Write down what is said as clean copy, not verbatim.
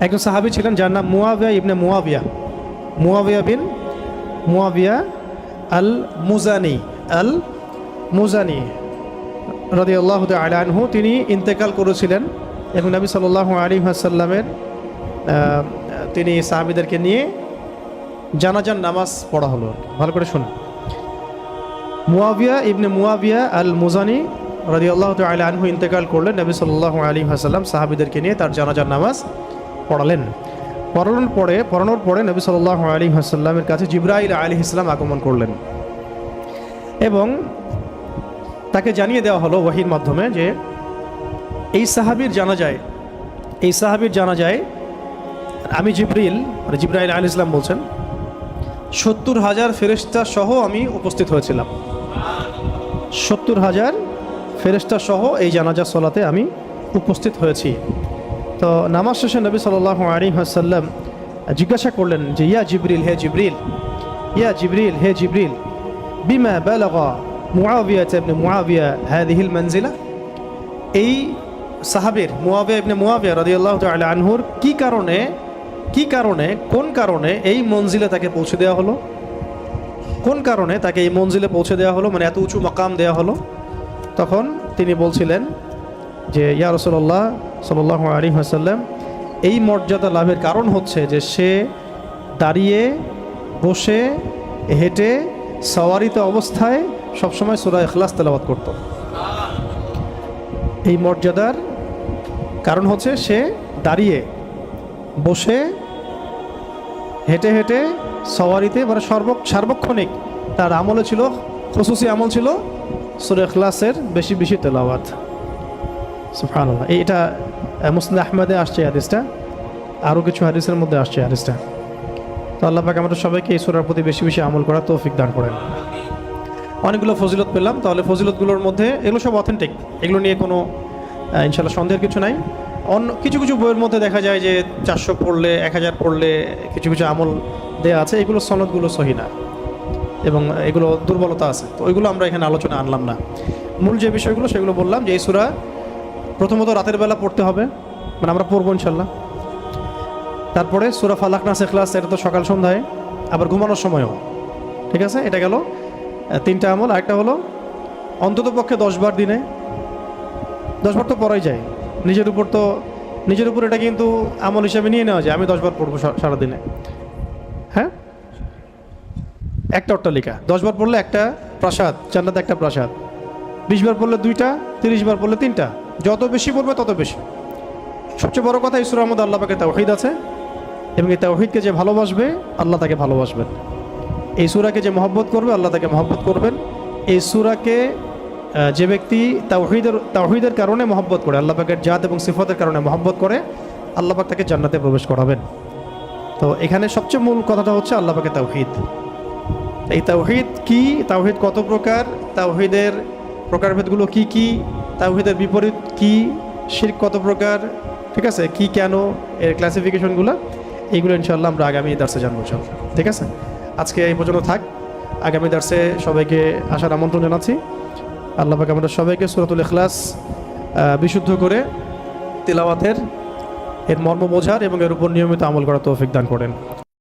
একজন সাহাবী ছিলেন যার নাম মুয়াবিয়া ইবনে মুয়াবিয়া, মুয়াবিয়া বিন মুয়াবিয়া আল মুজানি, আল মুজানি রাদিয়াল্লাহু তাআলা আনহু। তিনি ইন্তেকাল করেছিলেন এবং নবী সাল্লাল্লাহু আলাইহি ওয়াসাল্লামের তিনি সাহাবীদেরকে নিয়ে জানাজার নামাজ পড়া হলো। ভালো করে শুনুন, মুয়াবিয়া ইবনে মুয়াবিয়া আল মুজানি রাদিয়াল্লাহু তাআলা আনহু ইন্তেকাল করলেন। নবী সাল্লাল্লাহু আলাইহি ওয়াসাল্লাম সাহাবীদেরকে নিয়ে তার জানাজার নামাজ পড়ালেন। পড়ানোর পরে নবী সাল্লাল্লাহু আলাইহি ওয়াসাল্লামের কাছে জিবরাইল আলাইহিস সালাম আগমন করলেন এবং তাকে জানিয়ে দেওয়া হলো ওয়াহির মাধ্যমে যে এই সাহাবীর জানাজায় আমি জিবরাইল আলাইহিস সালাম বলছেন 70,000 ফেরেশতা সহ আমি উপস্থিত হয়েছিলাম। 70,000 ফেরেশতা সহ এই জানাজার সালাতে আমি উপস্থিত হয়েছি। তো নামাজ শেষে নবী সাল্লাল্লাহু আলাইহি ওয়াসাল্লাম জিজ্ঞাসা করলেন যে ইয়া জিবরিল হে জিবরিল বিমা বালাগা মুআবিয়া ইবনে মুআবিয়া হাযিহিল মানজিলা। এই সাহাবীর মুআবিয়া ইবনে মুআবিয়া রাদিয়াল্লাহু তাআলা আনহুর কোন কারণে এই মঞ্জিলে তাকে পৌঁছে দেওয়া হলো, মানে এত উঁচু মাকাম দেওয়া হলো। তখন তিনি বলছিলেন যে ইয়া রাসূলুল্লাহ সাল্লাল্লাহু আলাইহি ওয়াসাল্লাম, এই মর্যাদা লাভের কারণ হচ্ছে যে সে দাঁড়িয়ে, বসে, হেঁটে, সওয়ারিত অবস্থায় সবসময় সূরা ইখলাস তেলাওয়াত করত। এই মর্যাদার কারণ হচ্ছে সে দাঁড়িয়ে, বসে, হেঁটে হেঁটে, সওয়ারিতে, মানে সার্বক্ষণিক তার আমলে ছিল, খুসুসি আমল ছিল সূরা ইখলাসের বেশি বেশি তেলাওয়াত। সুবহানাল্লাহ। এটা মুসনাদ আহমদে আসছে হাদিসটা, আরও কিছু হাদিসের মধ্যে আসছে হাদিসটা। তো আল্লাহ পাক আমাদের সবাইকে এই সূরার প্রতি বেশি বেশি আমল করার তৌফিক দান করেন। অনেকগুলো ফজিলত পেলাম, তাহলে ফজিলতগুলোর মধ্যে এগুলো সব অথেন্টিক, এগুলো নিয়ে কোনো ইনশাআল্লাহ সন্দেহের কিছু নাই। কিছু কিছু বইয়ের মধ্যে দেখা যায় যে 400 পড়লে, 1000 পড়লে কিছু কিছু আমল দেয়া আছে, এগুলো সনদগুলো সহি না এবং এগুলো দুর্বলতা আছে। তো ওইগুলো আমরা এখানে আলোচনা আনলাম না। মূল যে বিষয়গুলো সেগুলো বললাম যে এই সূরা প্রথমত রাতের বেলা পড়তে হবে, মানে আমরা পড়বো ইনশাল্লাহ। তারপরে সূরা ফালাক, নাস, ইখলাস, এটা তো সকাল সন্ধ্যায়, আবার ঘুমানোর সময়ও। ঠিক আছে, এটা গেল 3টা আমল। আরেকটা হলো অন্তত পক্ষে 10 বার দিনে, 10 বার তো পড়াই যায়। নিজের উপর এটা কিন্তু আমল হিসাবে নিয়ে নেওয়া যায়। আমি 10 বার পড়বো সারাদিনে। হ্যাঁ, একটা অট্টালিকা 10 বার পড়লে একটা প্রাসাদ, জান্নাতে একটা প্রাসাদ। 20 বার পড়লে 2টা, 30 বার পড়লে 3টা। যত বেশি পড়বে তত বেশি। সবচেয়ে বড় কথা, এই সূরার মধ্যে আল্লাহ পাকের তাওহীদ আছে এবং এই তাওহীদকে যে ভালোবাসবে আল্লাহ তাকে ভালোবাসবেন। এই সূরাকে যে মহব্বত করবে আল্লাহ তাকে মহব্বত করবেন। এই সূরাকে যে ব্যক্তি তাওহীদের কারণে মহব্বত করে, আল্লাহ পাকের জাত এবং সিফাতের কারণে মহব্বত করে, আল্লাহ পাক তাকে জান্নাতে প্রবেশ করাবেন। তো এখানে সবচেয়ে মূল কথাটা হচ্ছে আল্লাহ পাকের তাওহীদ। এই তাওহীদ কি, তাওহীদ কত প্রকার, তাওহীদের প্রকারভেদগুলো কি কি, তাওহীদের বিপরীত কি, শিরক কত প্রকার, ঠিক আছে, কি কেন, এর ক্লাসিফিকেশনগুলো, এইগুলো ইনশাআল্লাহ আমরা আগামী দার্সে জানবো। ঠিক আছে, আজকে এই পর্যন্ত থাক। আগামী দার্সে সবাইকে আসার আমন্ত্রণ জানাচ্ছি। আল্লাহ পাক আমাদের সবাইকে সূরাতুল ইখলাস বিশুদ্ধ করে তিলাওয়াতের, এর মর্ম বোঝার এবং এর উপর নিয়মিত আমল করার তৌফিক দান করেন।